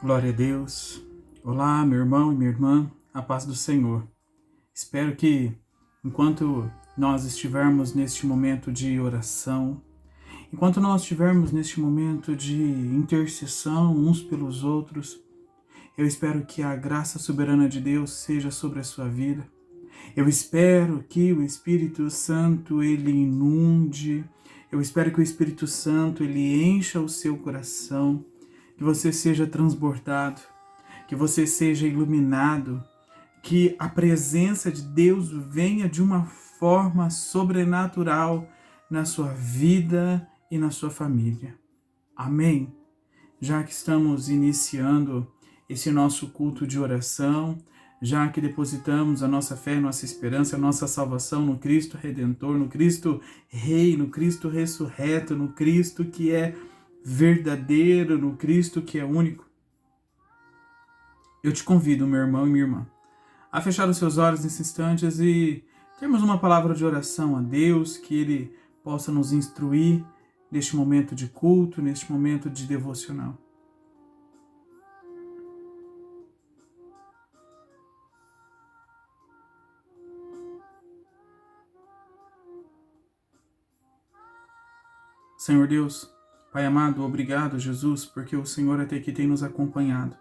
Glória a Deus. Olá, meu irmão e minha irmã, a paz do Senhor. Espero que, enquanto nós estivermos neste momento de oração, enquanto nós estivermos neste momento de intercessão uns pelos outros, eu espero que a graça soberana de Deus seja sobre a sua vida. Eu espero que o Espírito Santo, ele inunde. Eu espero que o Espírito Santo, ele encha o seu coração, que você seja transbordado, que você seja iluminado, que a presença de Deus venha de uma forma sobrenatural na sua vida e na sua família. Amém? Já que estamos iniciando esse nosso culto de oração, já que depositamos a nossa fé, nossa esperança, a nossa salvação no Cristo Redentor, no Cristo Rei, no Cristo ressurreto, no Cristo que é verdadeiro, no Cristo que é único, eu te convido, meu irmão e minha irmã, a fechar os seus olhos nesses instantes e termos uma palavra de oração a Deus, que Ele possa nos instruir neste momento de culto, neste momento de devocional. Senhor Deus, Pai amado, obrigado, Jesus, porque o Senhor até aqui tem nos acompanhado.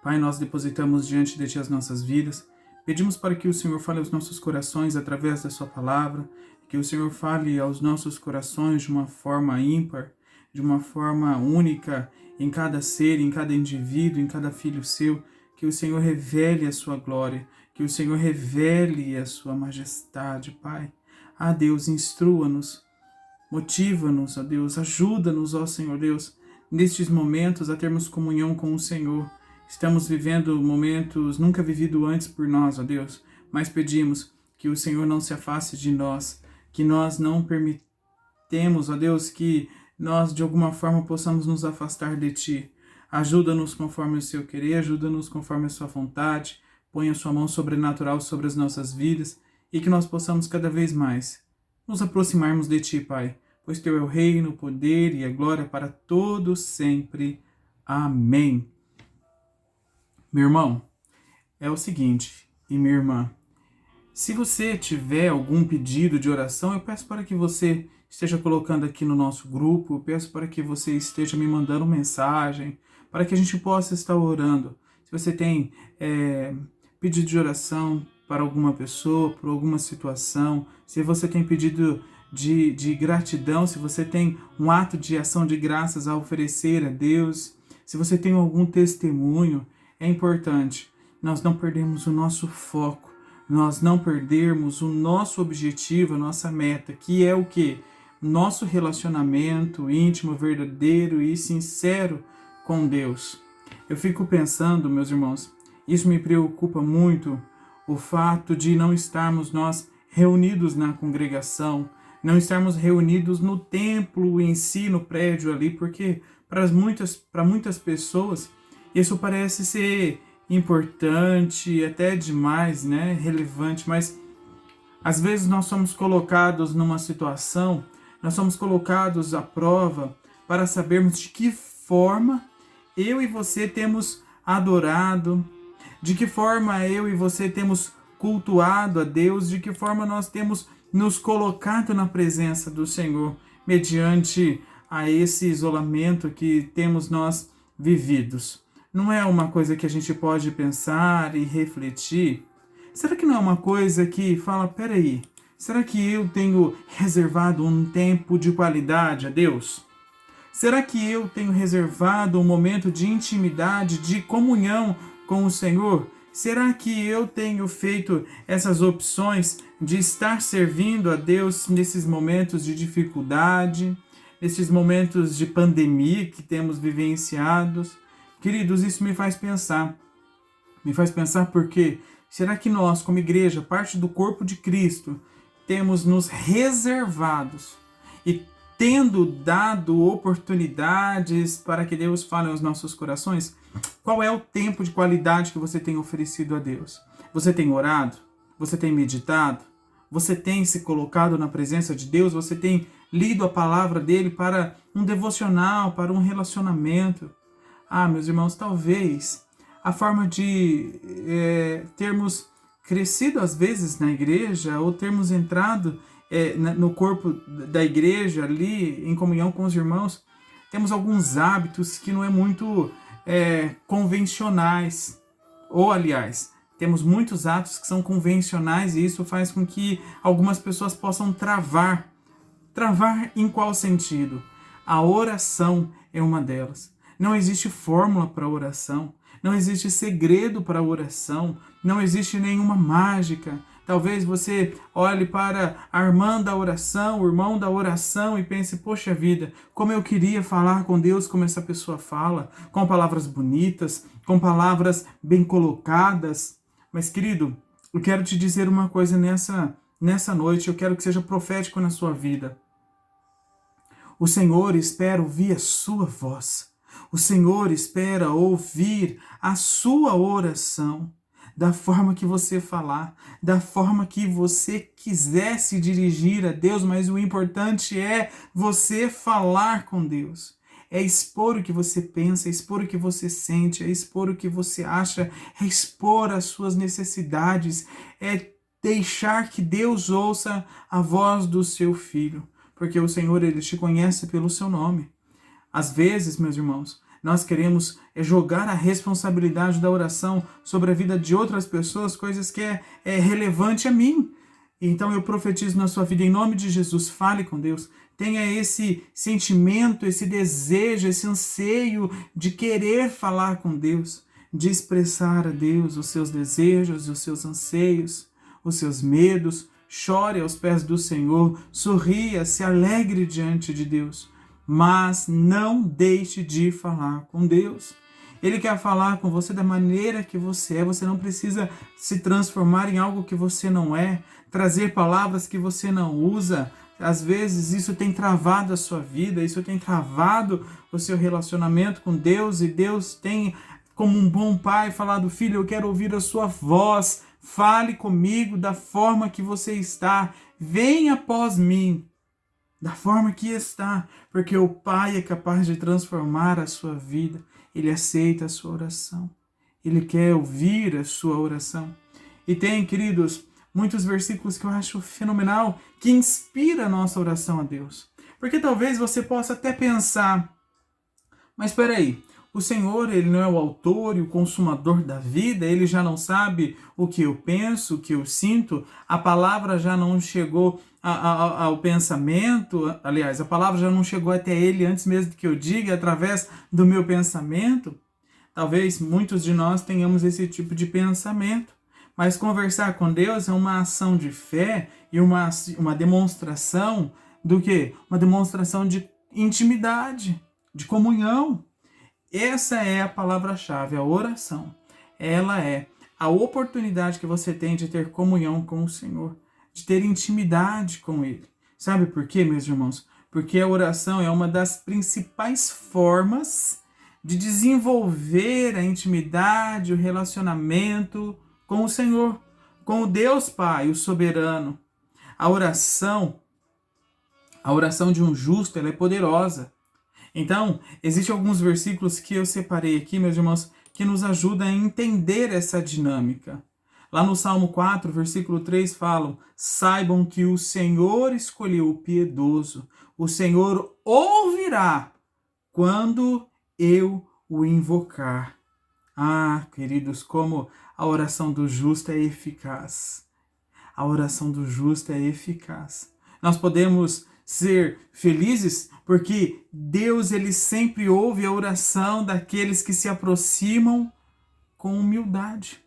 Pai, nós depositamos diante de Ti as nossas vidas, pedimos para que o Senhor fale aos nossos corações através da Sua palavra, que o Senhor fale aos nossos corações de uma forma ímpar, de uma forma única, em cada ser, em cada indivíduo, em cada filho seu, que o Senhor revele a Sua glória, que o Senhor revele a Sua majestade, Pai. Ah, Deus, instrua-nos, motiva-nos, ó Deus, ajuda-nos, ó Senhor Deus, nestes momentos a termos comunhão com o Senhor. Estamos vivendo momentos nunca vividos antes por nós, ó Deus, mas pedimos que o Senhor não se afaste de nós, que nós não permitemos, ó Deus, que nós de alguma forma possamos nos afastar de Ti. Ajuda-nos conforme o Seu querer, ajuda-nos conforme a Sua vontade, põe a Sua mão sobrenatural sobre as nossas vidas e que nós possamos cada vez mais nos aproximarmos de Ti, Pai, pois Teu é o reino, o poder e a glória para todos sempre. Amém. Meu irmão, é o seguinte, e minha irmã, se você tiver algum pedido de oração, eu peço para que você esteja colocando aqui no nosso grupo, eu peço para que você esteja me mandando mensagem, para que a gente possa estar orando. Se você tem pedido de oração para alguma pessoa, por alguma situação, se você tem pedido de gratidão, se você tem um ato de ação de graças a oferecer a Deus, se você tem algum testemunho, é importante nós não perdermos o nosso foco, nós não perdermos o nosso objetivo, a nossa meta, que é o quê? Nosso relacionamento íntimo, verdadeiro e sincero com Deus. Eu fico pensando, meus irmãos, isso me preocupa muito, o fato de não estarmos nós reunidos na congregação, não estarmos reunidos no templo em si, no prédio ali, porque para muitas pessoas isso parece ser importante, até demais, né? Relevante, mas às vezes nós somos colocados numa situação, nós somos colocados à prova para sabermos de que forma eu e você temos adorado, de que forma eu e você temos cultuado a Deus, de que forma nós temos nos colocado na presença do Senhor, mediante a esse isolamento que temos nós vividos. Não é uma coisa que a gente pode pensar e refletir? Será que não é uma coisa que fala, peraí, será que eu tenho reservado um tempo de qualidade a Deus? Será que eu tenho reservado um momento de intimidade, de comunhão com o Senhor? Será que eu tenho feito essas opções de estar servindo a Deus nesses momentos de dificuldade, nesses momentos de pandemia que temos vivenciados? Queridos, isso me faz pensar. Me faz pensar porque será que nós, como igreja, parte do corpo de Cristo, temos nos reservados e tendo dado oportunidades para que Deus fale aos nossos corações? Qual é o tempo de qualidade que você tem oferecido a Deus? Você tem orado? Você tem meditado? Você tem se colocado na presença de Deus? Você tem lido a palavra dele para um devocional, para um relacionamento? Meus irmãos, talvez a forma de termos crescido às vezes na igreja ou termos entrado no corpo da igreja ali em comunhão com os irmãos, temos alguns hábitos que não é muito convencionais, ou aliás, temos muitos atos que são convencionais e isso faz com que algumas pessoas possam travar. Travar em qual sentido? A oração é uma delas. Não existe fórmula para a oração, não existe segredo para a oração, não existe nenhuma mágica. Talvez você olhe para a irmã da oração, o irmão da oração e pense, poxa vida, como eu queria falar com Deus como essa pessoa fala, com palavras bonitas, com palavras bem colocadas. Mas, querido, eu quero te dizer uma coisa nessa noite, eu quero que seja profético na sua vida. O Senhor espera ouvir a sua voz. O Senhor espera ouvir a sua oração. Da forma que você falar, da forma que você quiser se dirigir a Deus, mas o importante é você falar com Deus. É expor o que você pensa, é expor o que você sente, é expor o que você acha, é expor as suas necessidades, é deixar que Deus ouça a voz do seu filho. Porque o Senhor, Ele te conhece pelo seu nome. Às vezes, meus irmãos, nós queremos jogar a responsabilidade da oração sobre a vida de outras pessoas, coisas que é relevante a mim. Então eu profetizo na sua vida, em nome de Jesus, fale com Deus. Tenha esse sentimento, esse desejo, esse anseio de querer falar com Deus, de expressar a Deus os seus desejos, os seus anseios, os seus medos. Chore aos pés do Senhor, sorria, se alegre diante de Deus. Mas não deixe de falar com Deus. Ele quer falar com você da maneira que você é. Você não precisa se transformar em algo que você não é, trazer palavras que você não usa. Às vezes isso tem travado a sua vida, isso tem travado o seu relacionamento com Deus, e Deus tem, como um bom pai, falado: filho, eu quero ouvir a sua voz, fale comigo da forma que você está, venha após mim. Da forma que está, porque o Pai é capaz de transformar a sua vida. Ele aceita a sua oração. Ele quer ouvir a sua oração. E tem, queridos, muitos versículos que eu acho fenomenal, que inspira a nossa oração a Deus. Porque talvez você possa até pensar, mas espera aí, o Senhor, Ele não é o autor e o consumador da vida? Ele já não sabe o que eu penso, o que eu sinto? A palavra já não chegou ao pensamento? Aliás, a palavra já não chegou até Ele antes mesmo que eu diga, através do meu pensamento? Talvez muitos de nós tenhamos esse tipo de pensamento. Mas conversar com Deus é uma ação de fé e uma demonstração do quê? Uma demonstração de intimidade, de comunhão. Essa é a palavra-chave, a oração. Ela é a oportunidade que você tem de ter comunhão com o Senhor, de ter intimidade com Ele. Sabe por quê, meus irmãos? Porque a oração é uma das principais formas de desenvolver a intimidade, o relacionamento com o Senhor, com o Deus Pai, o soberano. A oração de um justo, ela é poderosa. Então, existem alguns versículos que eu separei aqui, meus irmãos, que nos ajudam a entender essa dinâmica. Lá no Salmo 4, versículo 3, falam: saibam que o Senhor escolheu o piedoso, o Senhor ouvirá quando eu o invocar. Queridos, como a oração do justo é eficaz. A oração do justo é eficaz. Nós podemos ser felizes porque Deus, Ele sempre ouve a oração daqueles que se aproximam com humildade.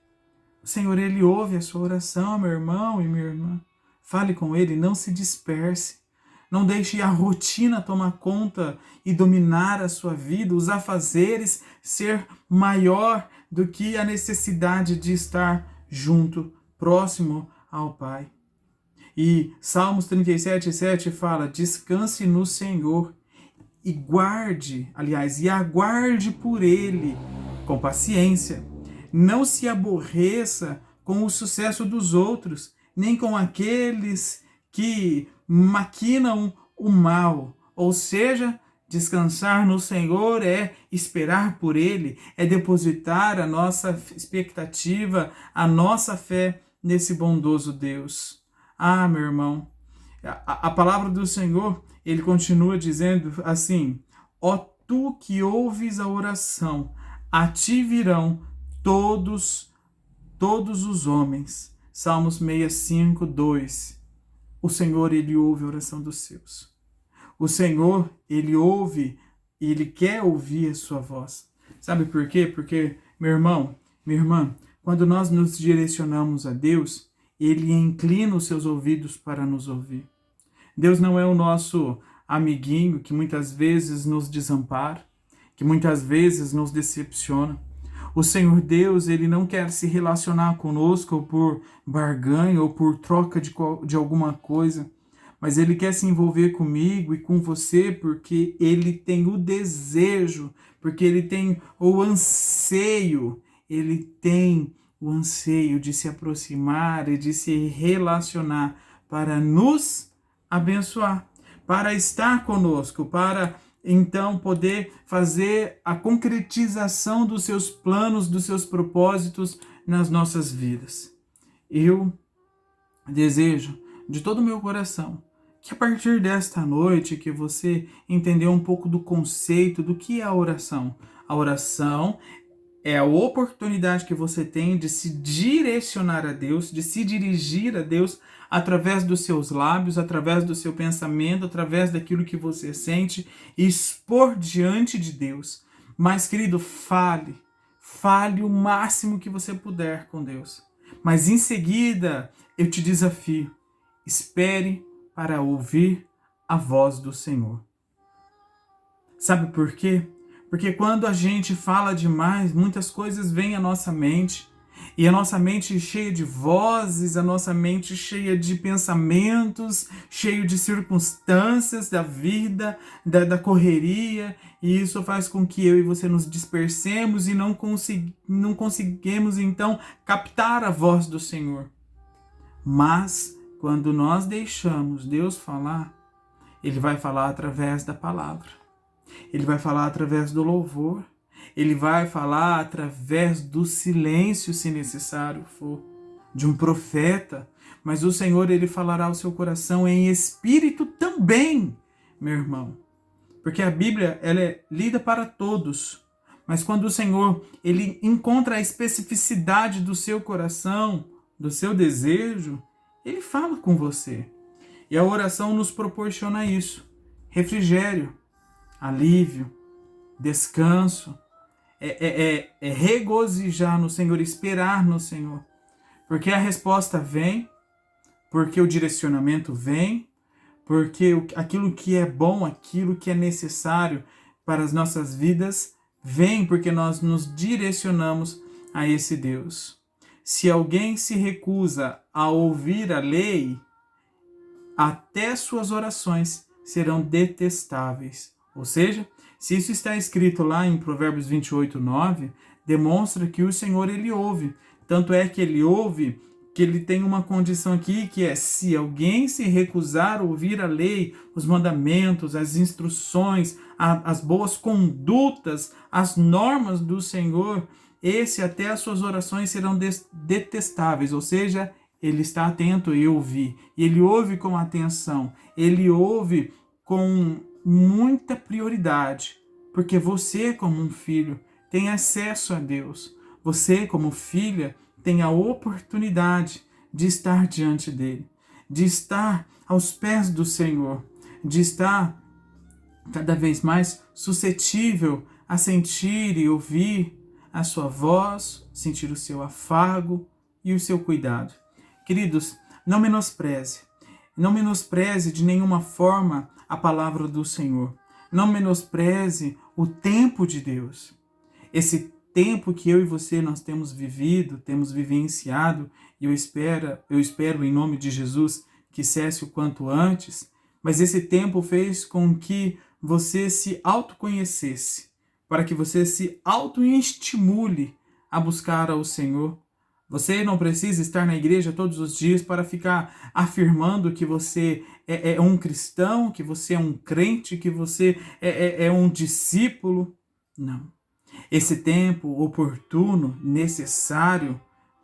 O Senhor, Ele ouve a sua oração, meu irmão e minha irmã. Fale com Ele, não se disperse. Não deixe a rotina tomar conta e dominar a sua vida, os afazeres ser maior do que a necessidade de estar junto, próximo ao Pai. E Salmos 37:7 fala: descanse no Senhor e aguarde por Ele com paciência. Não se aborreça com o sucesso dos outros, nem com aqueles que maquinam o mal. Ou seja, Descansar no Senhor é esperar por Ele, é depositar a nossa expectativa, a nossa fé nesse bondoso Deus. Ah, meu irmão, a palavra do Senhor, ele continua dizendo assim: ó tu que ouves a oração, a ti virão todos os homens. Salmos 65, 2. O Senhor, ele ouve a oração dos seus. O Senhor, ele ouve e ele quer ouvir a sua voz. Sabe por quê? Porque, meu irmão, minha irmã, quando nós nos direcionamos a Deus, ele inclina os seus ouvidos para nos ouvir. Deus não é o nosso amiguinho que muitas vezes nos desampara, que muitas vezes nos decepciona. O Senhor Deus, ele não quer se relacionar conosco por barganha ou por troca de alguma coisa, mas ele quer se envolver comigo e com você porque ele tem o desejo, porque ele tem o anseio, de se aproximar e de se relacionar para nos abençoar, para estar conosco, para então poder fazer a concretização dos seus planos, dos seus propósitos nas nossas vidas. Eu desejo de todo o meu coração que a partir desta noite que você entendeu um pouco do conceito do que é a oração. A oração é a oportunidade que você tem de se direcionar a Deus, de se dirigir a Deus através dos seus lábios, através do seu pensamento, através daquilo que você sente e expor diante de Deus. Mas, querido, fale o máximo que você puder com Deus. Mas em seguida, eu te desafio, espere para ouvir a voz do Senhor. Sabe por quê? Porque quando a gente fala demais, muitas coisas vêm à nossa mente, e a nossa mente cheia de vozes, a nossa mente cheia de pensamentos, cheio de circunstâncias da vida, da correria, e isso faz com que eu e você nos dispersemos e não conseguimos então captar a voz do Senhor. Mas quando nós deixamos Deus falar, Ele vai falar através da palavra. Ele vai falar através do louvor. Ele vai falar através do silêncio, se necessário for, de um profeta. Mas o Senhor, ele falará ao seu coração em espírito também, meu irmão. Porque a Bíblia, ela é lida para todos. Mas quando o Senhor, ele encontra a especificidade do seu coração, do seu desejo, ele fala com você. E a oração nos proporciona isso. Refrigério, alívio, descanso, regozijar no Senhor, esperar no Senhor. Porque a resposta vem, porque o direcionamento vem, porque aquilo que é bom, aquilo que é necessário para as nossas vidas, vem porque nós nos direcionamos a esse Deus. Se alguém se recusa a ouvir a lei, até suas orações serão detestáveis. Ou seja, se isso está escrito lá em Provérbios 28, 9, demonstra que o Senhor, ele ouve. Tanto é que ele ouve, que ele tem uma condição aqui, que é: se alguém se recusar a ouvir a lei, os mandamentos, as instruções, as boas condutas, as normas do Senhor, esse até as suas orações serão detestáveis. Ou seja, ele está atento e ouvir. E ele ouve com atenção. Ele ouve com muita prioridade, porque você, como um filho, tem acesso a Deus. Você, como filha, tem a oportunidade de estar diante dele, de estar aos pés do Senhor, de estar cada vez mais suscetível a sentir e ouvir a sua voz, sentir o seu afago e o seu cuidado. Queridos, não menospreze de nenhuma forma a palavra do Senhor. Não menospreze o tempo de Deus. Esse tempo que eu e você nós temos vivido, temos vivenciado, e eu espero em nome de Jesus que cesse o quanto antes, mas esse tempo fez com que você se autoconhecesse, para que você se autoestimule a buscar ao Senhor, Você não precisa estar na igreja todos os dias para ficar afirmando que você é um cristão, que você é um crente, que você é um discípulo. Não. Esse tempo oportuno, necessário,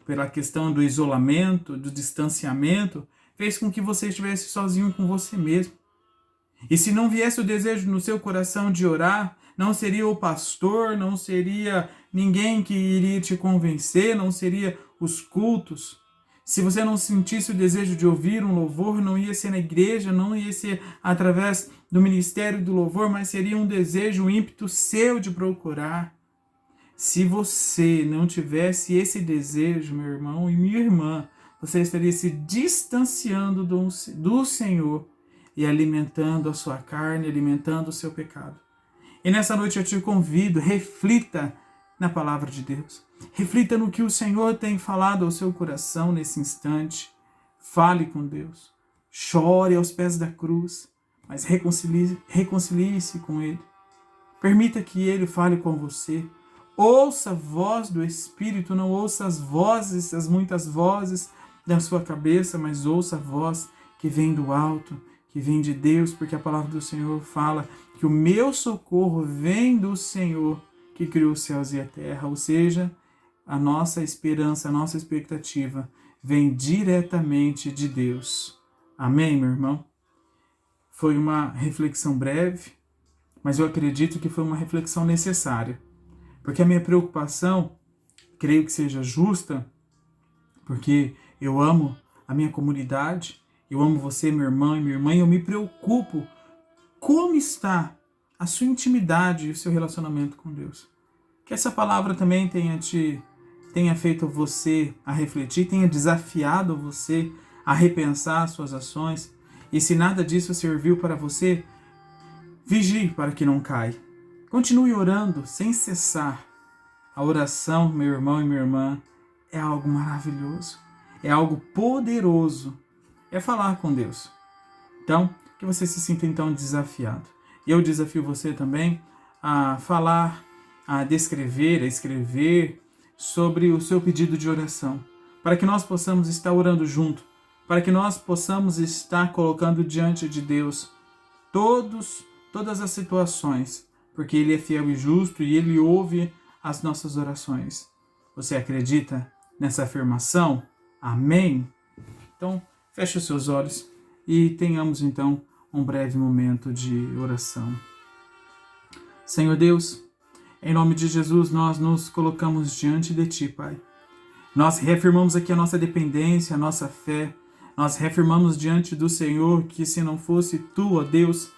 pela questão do isolamento, do distanciamento, fez com que você estivesse sozinho com você mesmo. E se não viesse o desejo no seu coração de orar, não seria o pastor, não seria ninguém que iria te convencer, não seria os cultos. Se você não sentisse o desejo de ouvir um louvor, não ia ser na igreja, não ia ser através do ministério do louvor, mas seria um desejo, um ímpeto seu de procurar. Se você não tivesse esse desejo, meu irmão e minha irmã, você estaria se distanciando do Senhor e alimentando a sua carne, alimentando o seu pecado. E nessa noite eu te convido, reflita na palavra de Deus. Reflita no que o Senhor tem falado ao seu coração nesse instante. Fale com Deus. Chore aos pés da cruz, mas reconcilie-se com Ele. Permita que Ele fale com você. Ouça a voz do Espírito, não ouça as muitas vozes da sua cabeça, mas ouça a voz que vem do alto, que vem de Deus, porque a palavra do Senhor fala que o meu socorro vem do Senhor que criou os céus e a terra, ou seja, a nossa esperança, a nossa expectativa vem diretamente de Deus. Amém, meu irmão? Foi uma reflexão breve, mas eu acredito que foi uma reflexão necessária, porque a minha preocupação, creio que seja justa, porque eu amo a minha comunidade, eu amo você, meu irmão e minha irmã, e eu me preocupo como está a sua intimidade e o seu relacionamento com Deus. Que essa palavra também tenha feito você a refletir, tenha desafiado você a repensar as suas ações. E se nada disso serviu para você, vigie para que não caia. Continue orando sem cessar. A oração, meu irmão e minha irmã, é algo maravilhoso, é algo poderoso. É falar com Deus. Então, que você se sinta então desafiado. E eu desafio você também a falar, a descrever, a escrever sobre o seu pedido de oração, para que nós possamos estar orando junto, para que nós possamos estar colocando diante de Deus todas as situações, porque Ele é fiel e justo e Ele ouve as nossas orações. Você acredita nessa afirmação? Amém? Então, feche os seus olhos e tenhamos então um breve momento de oração. Senhor Deus, em nome de Jesus, nós nos colocamos diante de Ti, Pai. Nós reafirmamos aqui a nossa dependência, a nossa fé. Nós reafirmamos diante do Senhor que se não fosse Tu, ó Deus,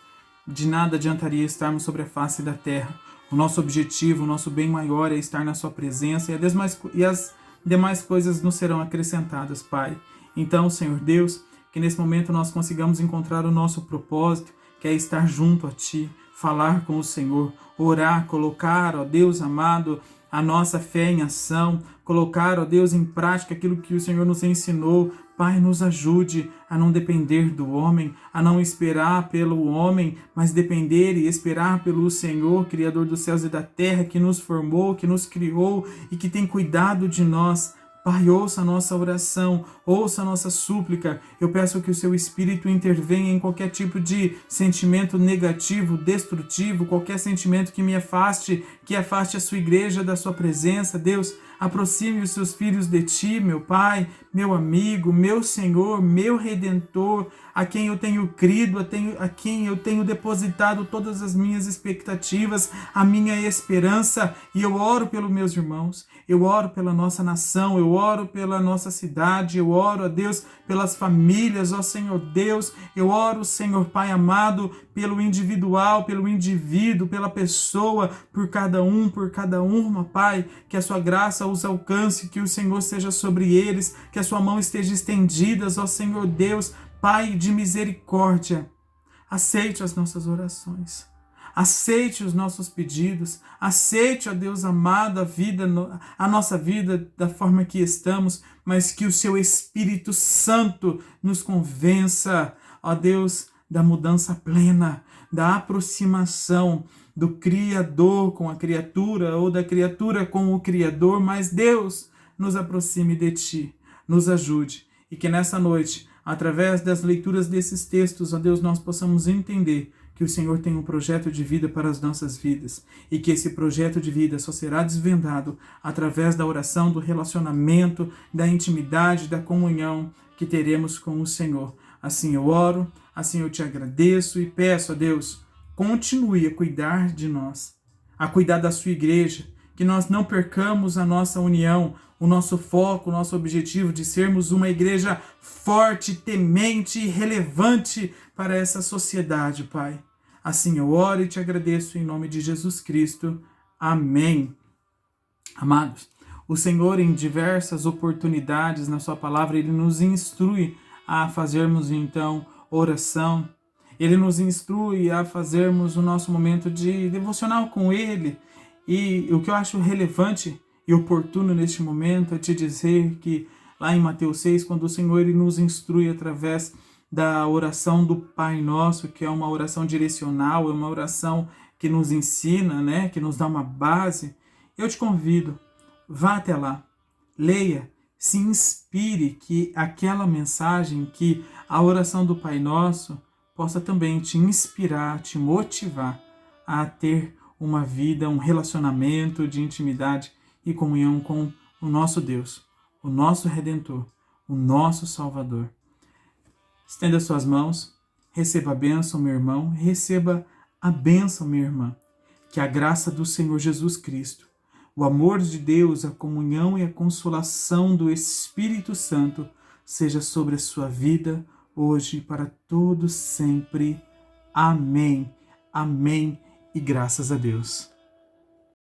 de nada adiantaria estarmos sobre a face da terra. O nosso objetivo, o nosso bem maior é estar na Sua presença e as demais coisas nos serão acrescentadas, Pai. Então, Senhor Deus, que nesse momento nós consigamos encontrar o nosso propósito, que é estar junto a Ti, falar com o Senhor, orar, colocar, ó Deus amado, a nossa fé em ação, colocar, ó Deus, em prática aquilo que o Senhor nos ensinou. Pai, nos ajude a não depender do homem, a não esperar pelo homem, mas depender e esperar pelo Senhor, Criador dos céus e da terra, que nos formou, que nos criou e que tem cuidado de nós. Pai, ouça a nossa oração, ouça a nossa súplica. Eu peço que o Seu Espírito intervenha em qualquer tipo de sentimento negativo, destrutivo, qualquer sentimento que me afaste, que afaste a Sua igreja da Sua presença. Deus, aproxime os Seus filhos de Ti, meu Pai, meu amigo, meu Senhor, meu Redentor, a quem eu tenho crido, a quem eu tenho depositado todas as minhas expectativas, a minha esperança, e eu oro pelos meus irmãos, eu oro pela nossa nação, eu oro pela nossa cidade, eu oro, a Deus, pelas famílias, ó Senhor Deus, eu oro, Senhor Pai amado, pelo individual, pelo indivíduo, pela pessoa, por cada uma, Pai, que a Sua graça os alcance, que o Senhor seja sobre eles, que a Sua mão esteja estendida, ó Senhor Deus, Pai de misericórdia. Aceite as nossas orações, aceite os nossos pedidos, aceite, ó Deus amado, a nossa vida da forma que estamos, mas que o Seu Espírito Santo nos convença, ó Deus, da mudança plena, da aproximação do Criador com a criatura ou da criatura com o Criador, mas Deus, nos aproxime de Ti, nos ajude e que nessa noite, através das leituras desses textos, ó Deus, nós possamos entender que o Senhor tem um projeto de vida para as nossas vidas e que esse projeto de vida só será desvendado através da oração, do relacionamento, da intimidade, da comunhão que teremos com o Senhor. Assim eu oro, assim eu te agradeço e peço a Deus, continue a cuidar de nós, a cuidar da sua igreja, que nós não percamos a nossa união, o nosso foco, o nosso objetivo de sermos uma igreja forte, temente e relevante para essa sociedade, Pai. Assim eu oro e te agradeço em nome de Jesus Cristo. Amém. Amados, o Senhor em diversas oportunidades na sua palavra, Ele nos instrui a fazermos então oração. Ele nos instrui a fazermos o nosso momento de devocional com Ele. E o que eu acho relevante e oportuno neste momento é te dizer que lá em Mateus 6, quando o Senhor ele nos instrui através da oração do Pai Nosso, que é uma oração direcional, é uma oração que nos ensina, né, que nos dá uma base, eu te convido, vá até lá, leia, se inspire que aquela mensagem, que a oração do Pai Nosso possa também te inspirar, te motivar a ter uma vida, um relacionamento de intimidade e comunhão com o nosso Deus, o nosso Redentor, o nosso Salvador. Estenda suas mãos, receba a bênção, meu irmão, receba a bênção, minha irmã. Que a graça do Senhor Jesus Cristo, o amor de Deus, a comunhão e a consolação do Espírito Santo seja sobre a sua vida, hoje e para todos sempre. Amém. Amém. E graças a Deus.